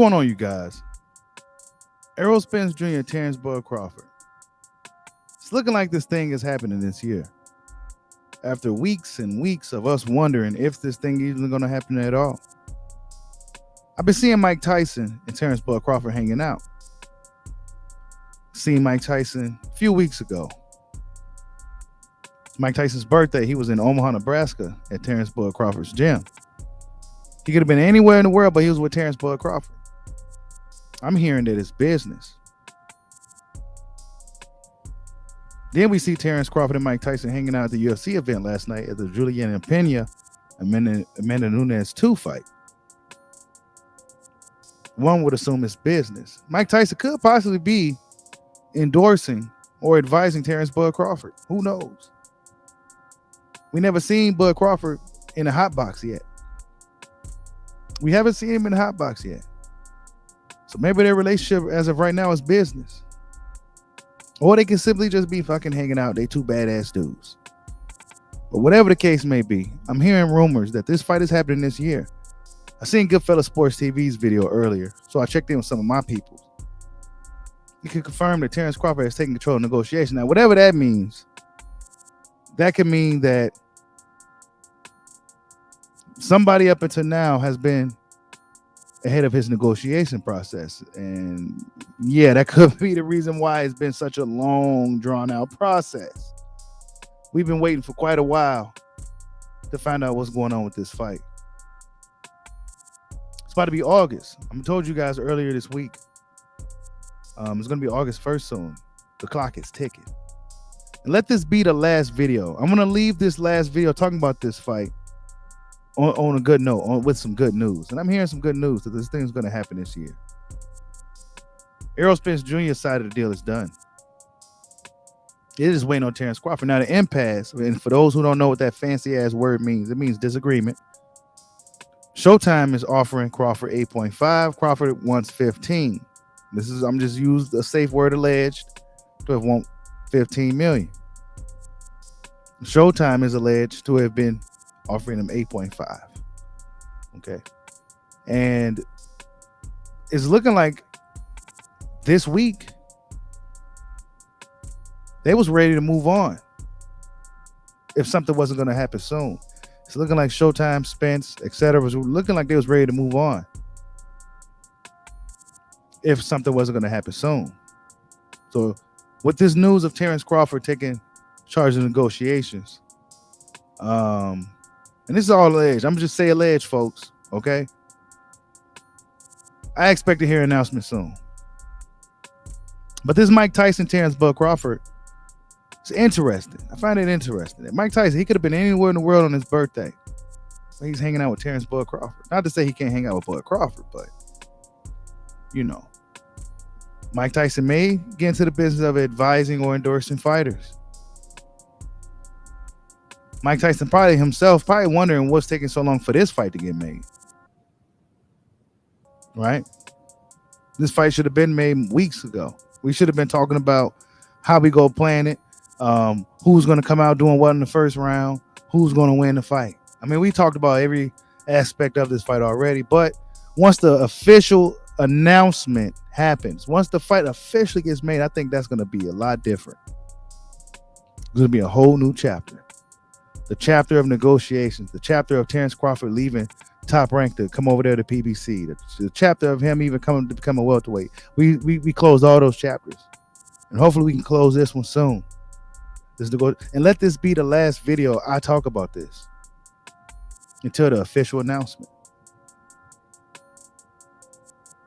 going on, you guys? Errol Spence Jr., Terence Bud Crawford. It's looking like this thing is happening this year. After weeks and weeks of us wondering if this thing even going to happen at all. I've been seeing Mike Tyson and Terence Bud Crawford hanging out. Seen Mike Tyson a few weeks ago. Mike Tyson's birthday, he was in Omaha, Nebraska at Terence Bud Crawford's gym. He could have been anywhere in the world, but he was with Terence Bud Crawford. I'm hearing that it's business. Then we see Terence Crawford and Mike Tyson hanging out at the UFC event last night at the Juliana Pena Amanda Nunes 2 fight. One would assume it's business. Mike Tyson could possibly be endorsing or advising Terence Bud Crawford. Who knows? We never seen Bud Crawford in a hot box yet. We haven't seen him in a hot box yet. So maybe their relationship as of right now is business. Or they can simply just be fucking hanging out. They two badass dudes. But whatever the case may be, I'm hearing rumors that this fight is happening this year. I seen Goodfella Sports TV's video earlier, so I checked in with some of my people. He could confirm that Terence Crawford has taken control of negotiation. Now, whatever that means, that could mean that somebody up until now has been ahead of his negotiation process. And yeah, that could be the reason why it's been such a long, drawn-out process. We've been waiting for quite a while to find out what's going on with this fight. It's about to be August. I told you guys earlier this week. It's going to be August 1st soon. The clock is ticking. And let this be the last video. I'm going to leave this last video talking about this fight on a good note, with some good news. And I'm hearing some good news that this thing's going to happen this year. Errol Spence Jr.'s side of the deal is done. It is waiting on Terence Crawford. Now, the impasse, and for those who don't know what that fancy-ass word means, it means disagreement. Showtime is offering Crawford 8.5. Crawford wants 15. I'm just used a safe word, alleged, to have won 15 million. Showtime is alleged to have been offering him 8.5. Okay. And it's looking like this week they was ready to move on if something wasn't going to happen soon. It's looking like Showtime, Spence, etc. was looking like they was ready to move on if something wasn't going to happen soon. So with this news of Terence Crawford taking charge of negotiations, and this is all alleged. I'm just say alleged, folks. Okay. I expect to hear an announcement soon. But this Mike Tyson, Terence Bud Crawford, it's interesting. I find it interesting. Mike Tyson, he could have been anywhere in the world on his birthday. But he's hanging out with Terence Bud Crawford. Not to say he can't hang out with Bud Crawford, but you know, Mike Tyson may get into the business of advising or endorsing fighters. Mike Tyson probably wondering what's taking so long for this fight to get made. Right? This fight should have been made weeks ago. We should have been talking about how we go plan it, who's going to come out doing what in the first round, who's going to win the fight. I mean, we talked about every aspect of this fight already, but once the official announcement happens, once the fight officially gets made, I think that's going to be a lot different. It's going to be a whole new chapter. The chapter of negotiations, the chapter of Terence Crawford leaving Top Rank to come over there to PBC, the chapter of him even coming to become a welterweight. We closed all those chapters, and hopefully we can close this one soon. And let this be the last video I talk about this until the official announcement.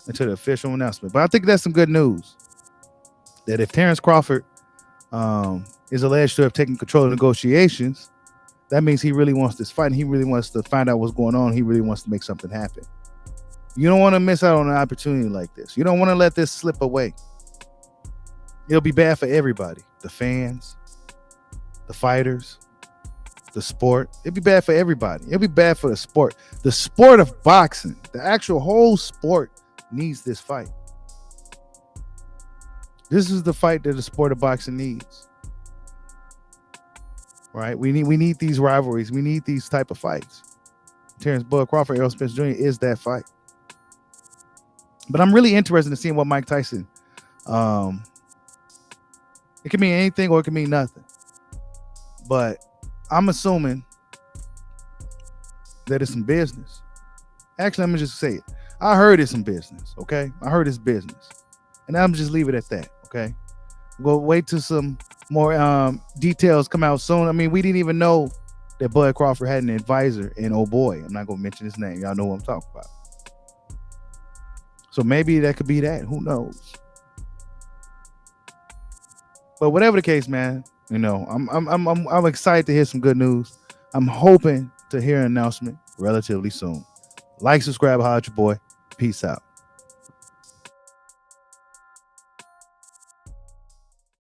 But I think that's some good news. That if Terence Crawford is alleged to have taken control of negotiations, that means he really wants this fight and he really wants to find out what's going on. He really wants to make something happen. You don't want to miss out on an opportunity like this. You don't want to let this slip away. It'll be bad for everybody. The fans, the fighters, the sport. It'll be bad for everybody. It'll be bad for the sport. The sport of boxing, the actual whole sport needs this fight. This is the fight that the sport of boxing needs. Right? We need these rivalries. We need these type of fights. Terence Bud Crawford, Errol Spence Jr. is that fight. But I'm really interested in seeing what Mike Tyson. Um, it can mean anything or it can mean nothing. But I'm assuming that it's some business. Actually, let me just say it. I heard it's some business. Okay, I heard it's business, and I'm just leave it at that. Okay, we'll wait till some more details come out soon. I mean, we didn't even know that Bud Crawford had an advisor in oh boy, I'm not gonna mention his name. Y'all know what I'm talking about. So maybe that could be that. Who knows? But whatever the case, man, you know, I'm excited to hear some good news. I'm hoping to hear an announcement relatively soon. Like, subscribe, holla at your boy. Peace out.